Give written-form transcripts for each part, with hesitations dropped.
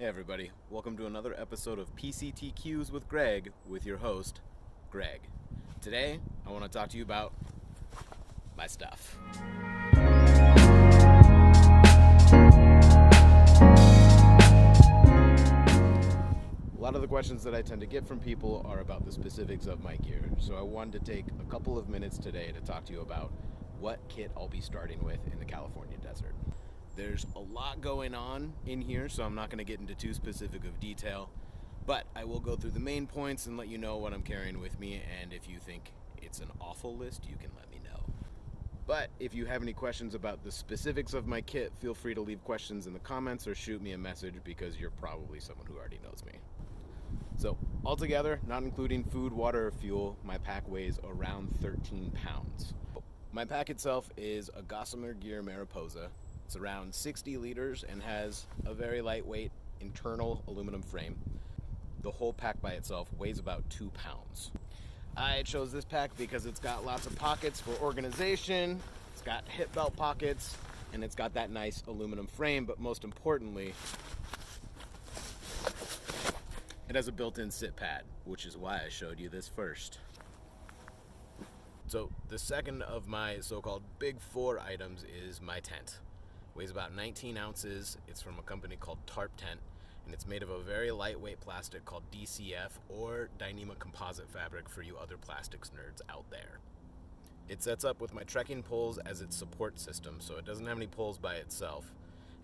Hey everybody, welcome to another episode of PCT Cues with Greg with your host, Greg. Today, I want to talk to you about my stuff. A lot of the questions that I tend to get from people are about the specifics of my gear, so I wanted to take a couple of minutes today to talk to you about what kit I'll be starting with in the California desert. There's a lot going on in here, so I'm not going to get into too specific of detail, but I will go through the main points and let you know what I'm carrying with me, and if you think it's an awful list, you can let me know. But if you have any questions about the specifics of my kit, feel free to leave questions in the comments or shoot me a message because you're probably someone who already knows me. So altogether, not including food, water, or fuel, my pack weighs around 13 pounds. My pack itself is a Gossamer Gear Mariposa. It's around 60 liters and has a very lightweight internal aluminum frame. The whole pack by itself weighs about 2 pounds. I chose this pack because it's got lots of pockets for organization, it's got hip belt pockets, and it's got that nice aluminum frame, but most importantly, it has a built-in sit pad, which is why I showed you this first. So the second of my so-called big four items is my tent. Weighs about 19 ounces. It's from a company called Tarp Tent, and it's made of a very lightweight plastic called DCF, or Dyneema composite fabric for you other plastics nerds out there. It sets up with my trekking poles as its support system, so it doesn't have any poles by itself,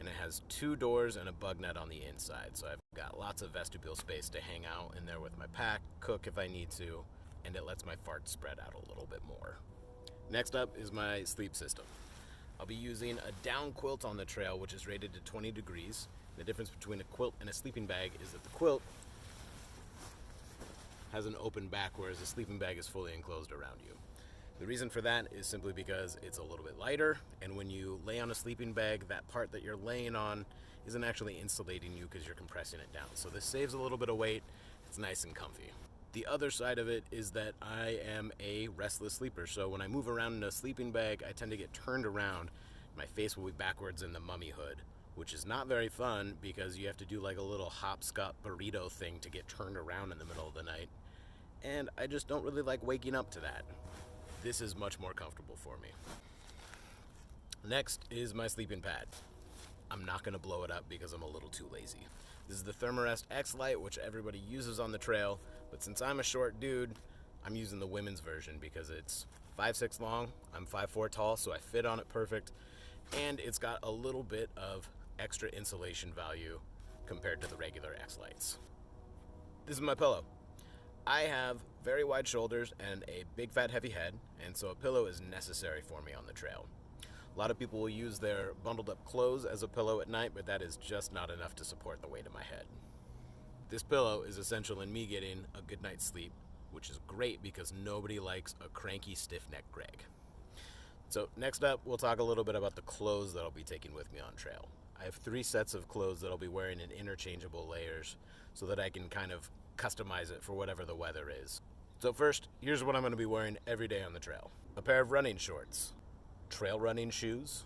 and it has 2 doors and a bug net on the inside, so I've got lots of vestibule space to hang out in there with my pack, cook if I need to, and it lets my farts spread out a little bit more. Next up is my sleep system. I'll be using a down quilt on the trail, which is rated to 20 degrees. The difference between a quilt and a sleeping bag is that the quilt has an open back, whereas a sleeping bag is fully enclosed around you. The reason for that is simply because it's a little bit lighter, and when you lay on a sleeping bag, that part that you're laying on isn't actually insulating you because you're compressing it down. So this saves a little bit of weight. It's nice and comfy. The other side of it is that I am a restless sleeper, so when I move around in a sleeping bag, I tend to get turned around. My face will be backwards in the mummy hood, which is not very fun because you have to do like a little hopscotch burrito thing to get turned around in the middle of the night, and I just don't really like waking up to that. This is much more comfortable for me. Next is my sleeping pad. I'm not going to blow it up because I'm a little too lazy. This is the Thermarest X Lite, which everybody uses on the trail, but since I'm a short dude, I'm using the women's version because it's 5'6" long, I'm 5'4" tall, so I fit on it perfect, and it's got a little bit of extra insulation value compared to the regular X Lites. This is my pillow. I have very wide shoulders and a big fat heavy head, and so a pillow is necessary for me on the trail. A lot of people will use their bundled up clothes as a pillow at night, but that is just not enough to support the weight of my head. This pillow is essential in me getting a good night's sleep, which is great because nobody likes a cranky, stiff-necked Greg. So next up, we'll talk a little bit about the clothes that I'll be taking with me on trail. I have 3 sets of clothes that I'll be wearing in interchangeable layers so that I can kind of customize it for whatever the weather is. So first, here's what I'm going to be wearing every day on the trail. A pair of running shorts, trail running shoes,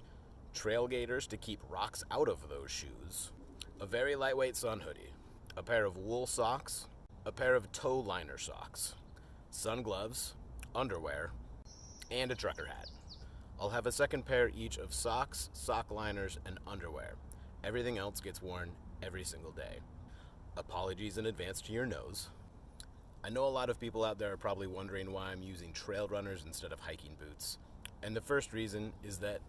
trail gaiters to keep rocks out of those shoes, a very lightweight sun hoodie, a pair of wool socks, a pair of toe liner socks, sun gloves, underwear, and a trucker hat. I'll have a second pair each of socks, sock liners, and underwear. Everything else gets worn every single day. Apologies in advance to your nose. I know a lot of people out there are probably wondering why I'm using trail runners instead of hiking boots. And the first reason is that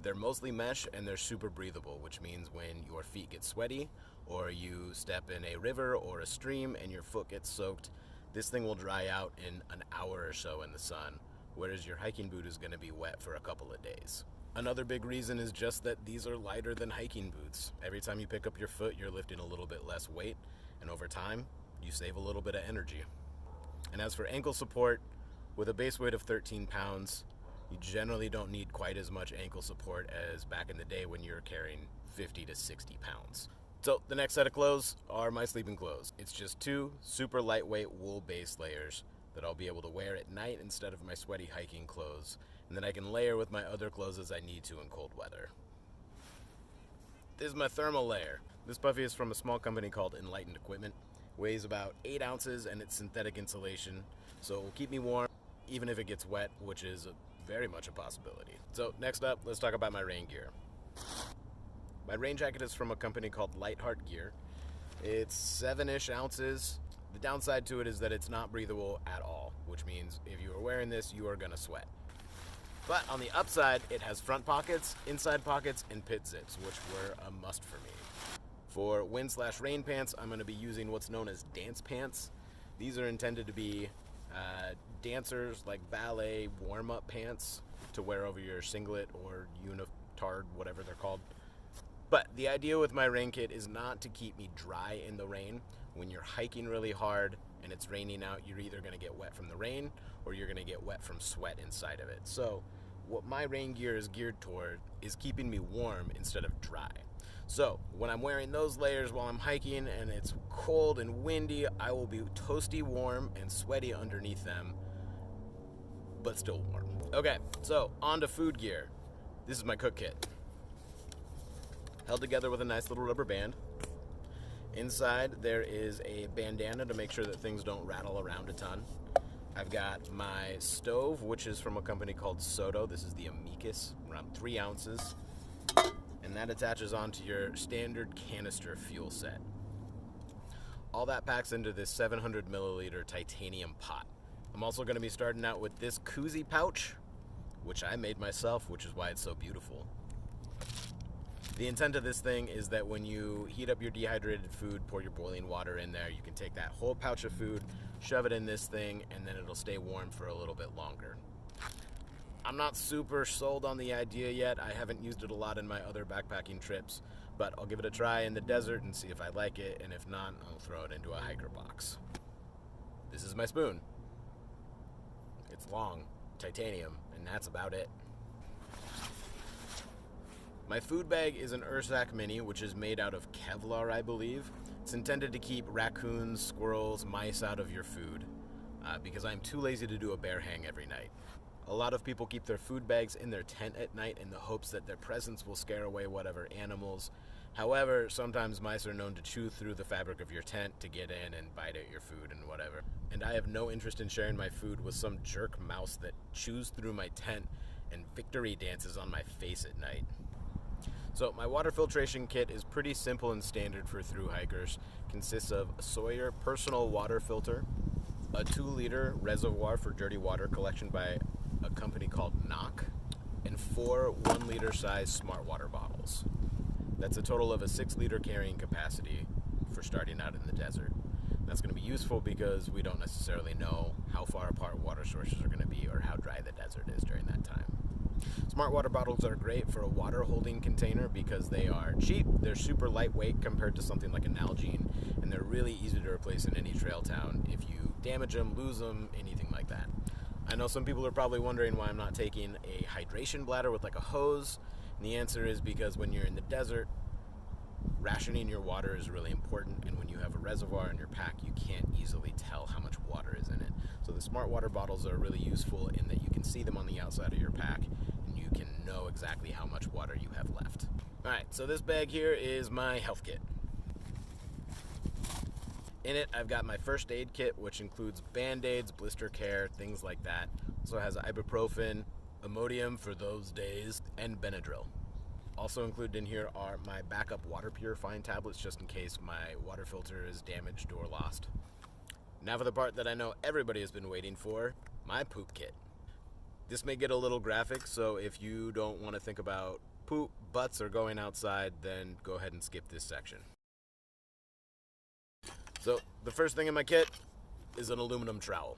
they're mostly mesh and they're super breathable, which means when your feet get sweaty or you step in a river or a stream and your foot gets soaked, this thing will dry out in an hour or so in the sun, whereas your hiking boot is going to be wet for a couple of days. Another big reason is just that these are lighter than hiking boots. Every time you pick up your foot, you're lifting a little bit less weight, and over time, you save a little bit of energy. And as for ankle support, with a base weight of 13 pounds, you generally don't need quite as much ankle support as back in the day when you're carrying 50 to 60 pounds. So the next set of clothes are my sleeping clothes. It's just 2 super lightweight wool base layers that I'll be able to wear at night instead of my sweaty hiking clothes, and then I can layer with my other clothes as I need to in cold weather. This is my thermal layer. This puffy is from a small company called Enlightened Equipment. Weighs about 8 ounces and it's synthetic insulation, so it will keep me warm even if it gets wet, which is very much a possibility. So next up, let's talk about my rain gear. My rain jacket is from a company called Lightheart Gear. It's 7-ish ounces. The downside to it is that it's not breathable at all, which means if you are wearing this, you are gonna sweat. But on the upside, it has front pockets, inside pockets, and pit zips, which were a must for me. For wind/rain pants, I'm gonna be using what's known as dance pants. These are intended to be dancers, like ballet warm-up pants to wear over your singlet or unitard, whatever they're called. But the idea with my rain kit is not to keep me dry in the rain. When you're hiking really hard and it's raining out, you're either gonna get wet from the rain or you're gonna get wet from sweat inside of it. So what my rain gear is geared toward is keeping me warm instead of dry. So when I'm wearing those layers while I'm hiking and it's cold and windy, I will be toasty warm and sweaty underneath them, but still warm. Okay, so on to food gear. This is my cook kit. Held together with a nice little rubber band. Inside there is a bandana to make sure that things don't rattle around a ton. I've got my stove, which is from a company called Soto. This is the Amicus, around 3 ounces. And that attaches onto your standard canister fuel set. All that packs into this 700 milliliter titanium pot. I'm also going to be starting out with this koozie pouch, which I made myself, which is why it's so beautiful. The intent of this thing is that when you heat up your dehydrated food, pour your boiling water in there, you can take that whole pouch of food, shove it in this thing, and then it'll stay warm for a little bit longer. I'm not super sold on the idea yet. I haven't used it a lot in my other backpacking trips, but I'll give it a try in the desert and see if I like it, and if not, I'll throw it into a hiker box. This is my spoon. It's long, titanium, and that's about it. My food bag is an Ursack Mini, which is made out of Kevlar, I believe. It's intended to keep raccoons, squirrels, mice out of your food, because I'm too lazy to do a bear hang every night. A lot of people keep their food bags in their tent at night in the hopes that their presence will scare away whatever animals. However, sometimes mice are known to chew through the fabric of your tent to get in and bite at your food and whatever. And I have no interest in sharing my food with some jerk mouse that chews through my tent and victory dances on my face at night. So my water filtration kit is pretty simple and standard for thru hikers. Consists of a Sawyer personal water filter, a 2-liter reservoir for dirty water collection by a company called Knock, and 4 1-liter size smart water bottles. That's a total of a 6-liter carrying capacity for starting out in the desert. That's going to be useful because we don't necessarily know how far apart water sources are going to be or how dry the desert is during that time. Smart water bottles are great for a water holding container because they are cheap, they're super lightweight compared to something like a Nalgene, and they're really easy to replace in any trail town if you damage them, lose them, anything like that. I know some people are probably wondering why I'm not taking a hydration bladder with like a hose, and the answer is because when you're in the desert, rationing your water is really important, and when you have a reservoir in your pack, you can't easily tell how much water is in it. So the smart water bottles are really useful in that you can see them on the outside of your pack, and you can know exactly how much water you have left. Alright, so this bag here is my health kit. In it, I've got my first aid kit, which includes band-aids, blister care, things like that. Also has ibuprofen, Imodium for those days, and Benadryl. Also included in here are my backup water purifying tablets, just in case my water filter is damaged or lost. Now for the part that I know everybody has been waiting for, my poop kit. This may get a little graphic, so if you don't want to think about poop, butts, or going outside, then go ahead and skip this section. So the first thing in my kit is an aluminum trowel.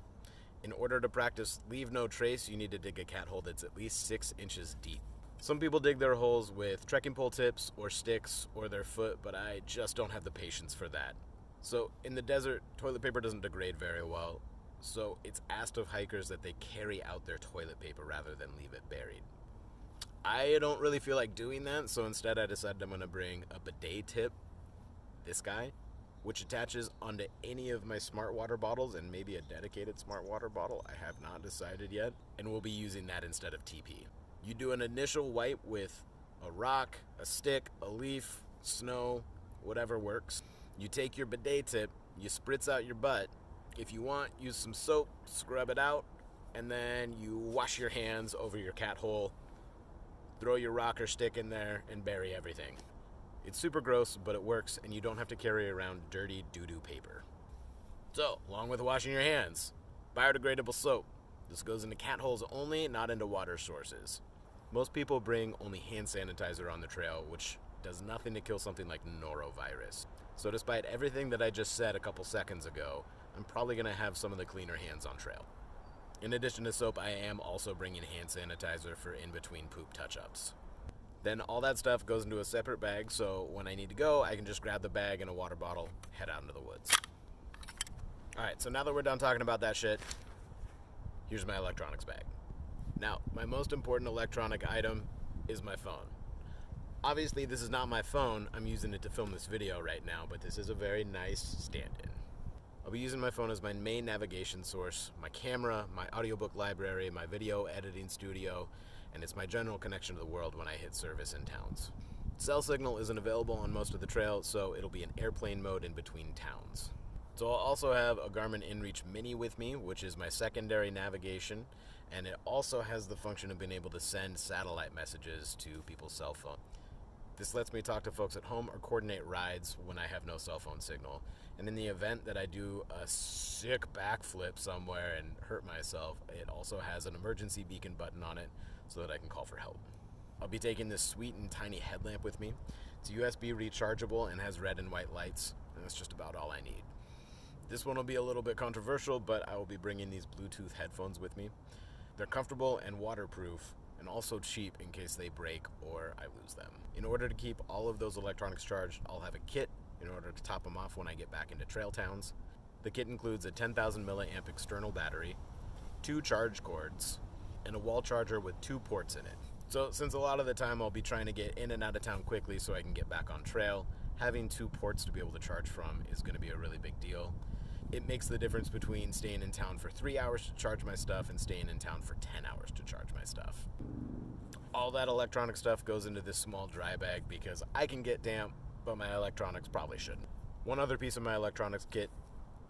In order to practice leave no trace, you need to dig a cat hole that's at least 6 inches deep. Some people dig their holes with trekking pole tips or sticks or their foot, but I just don't have the patience for that. So in the desert, toilet paper doesn't degrade very well, so it's asked of hikers that they carry out their toilet paper rather than leave it buried. I don't really feel like doing that, so instead I decided I'm going to bring a bidet tip, this guy, which attaches onto any of my smart water bottles and maybe a dedicated smart water bottle. I have not decided yet, and we'll be using that instead of TP. You do an initial wipe with a rock, a stick, a leaf, snow, whatever works. You take your bidet tip, you spritz out your butt. If you want, use some soap, scrub it out, and then you wash your hands over your cat hole, throw your rocker stick in there, and bury everything. It's super gross, but it works, and you don't have to carry around dirty doo-doo paper. So, along with washing your hands, biodegradable soap. This goes into cat holes only, not into water sources. Most people bring only hand sanitizer on the trail, which does nothing to kill something like norovirus. So despite everything that I just said a couple seconds ago, I'm probably going to have some of the cleaner hands on trail. In addition to soap, I am also bringing hand sanitizer for in-between poop touch-ups. Then all that stuff goes into a separate bag, so when I need to go, I can just grab the bag and a water bottle, head out into the woods. Alright, so now that we're done talking about that shit, here's my electronics bag. Now, my most important electronic item is my phone. Obviously, this is not my phone. I'm using it to film this video right now, but this is a very nice stand-in. I'll be using my phone as my main navigation source, my camera, my audiobook library, my video editing studio, and it's my general connection to the world when I hit service in towns. Cell signal isn't available on most of the trail, so it'll be in airplane mode in between towns. So I'll also have a Garmin InReach Mini with me, which is my secondary navigation, and it also has the function of being able to send satellite messages to people's cell phone. This lets me talk to folks at home or coordinate rides when I have no cell phone signal. And in the event that I do a sick backflip somewhere and hurt myself, it also has an emergency beacon button on it so that I can call for help. I'll be taking this sweet and tiny headlamp with me. It's USB rechargeable and has red and white lights, and that's just about all I need. This one will be a little bit controversial, but I will be bringing these Bluetooth headphones with me. They're comfortable and waterproof, and also cheap in case they break or I lose them. In order to keep all of those electronics charged, I'll have a kit in order to top them off when I get back into trail towns. The kit includes a 10,000 milliamp external battery, 2 charge cords, and a wall charger with 2 ports in it. So since a lot of the time I'll be trying to get in and out of town quickly so I can get back on trail, having 2 ports to be able to charge from is going to be a really big deal. It makes the difference between staying in town for 3 hours to charge my stuff and staying in town for 10 hours to charge my stuff. All that electronic stuff goes into this small dry bag because I can get damp, but my electronics probably shouldn't. One other piece of my electronics kit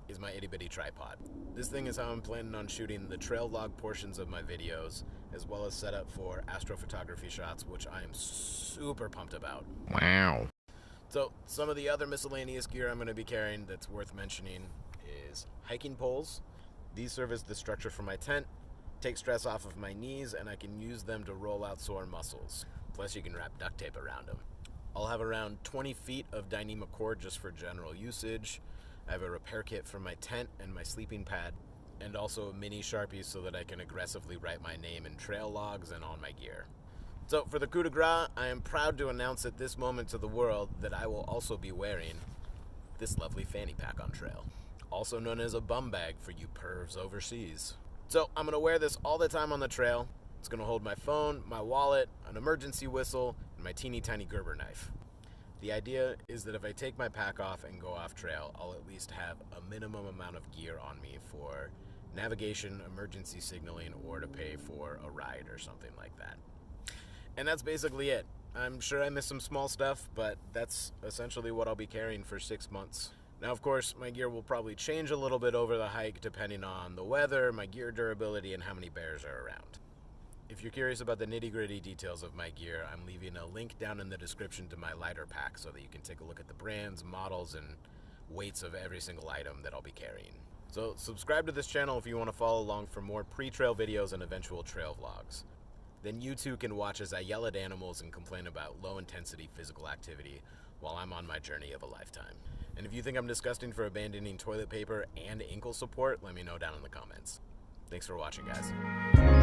is my itty-bitty tripod. This thing is how I'm planning on shooting the trail log portions of my videos, as well as set up for astrophotography shots, which I am super pumped about. Wow. So some of the other miscellaneous gear I'm going to be carrying that's worth mentioning is hiking poles. These serve as the structure for my tent, take stress off of my knees, and I can use them to roll out sore muscles. Plus you can wrap duct tape around them. I'll have around 20 feet of Dyneema cord just for general usage. I have a repair kit for my tent and my sleeping pad, and also a mini Sharpie so that I can aggressively write my name in trail logs and on my gear. So for the coup de grace, I am proud to announce at this moment to the world that I will also be wearing this lovely fanny pack on trail, also known as a bum bag for you pervs overseas. So I'm going to wear this all the time on the trail. It's going to hold my phone, my wallet, an emergency whistle, and my teeny tiny Gerber knife. The idea is that if I take my pack off and go off trail, I'll at least have a minimum amount of gear on me for navigation, emergency signaling, or to pay for a ride or something like that. And that's basically it. I'm sure I missed some small stuff, but that's essentially what I'll be carrying for 6 months. Now, of course, my gear will probably change a little bit over the hike depending on the weather, my gear durability, and how many bears are around. If you're curious about the nitty-gritty details of my gear, I'm leaving a link down in the description to my lighter pack so that you can take a look at the brands, models, and weights of every single item that I'll be carrying. So subscribe to this channel if you want to follow along for more pre-trail videos and eventual trail vlogs. Then you too can watch as I yell at animals and complain about low-intensity physical activity while I'm on my journey of a lifetime. And if you think I'm disgusting for abandoning toilet paper and ankle support, let me know down in the comments. Thanks for watching, guys.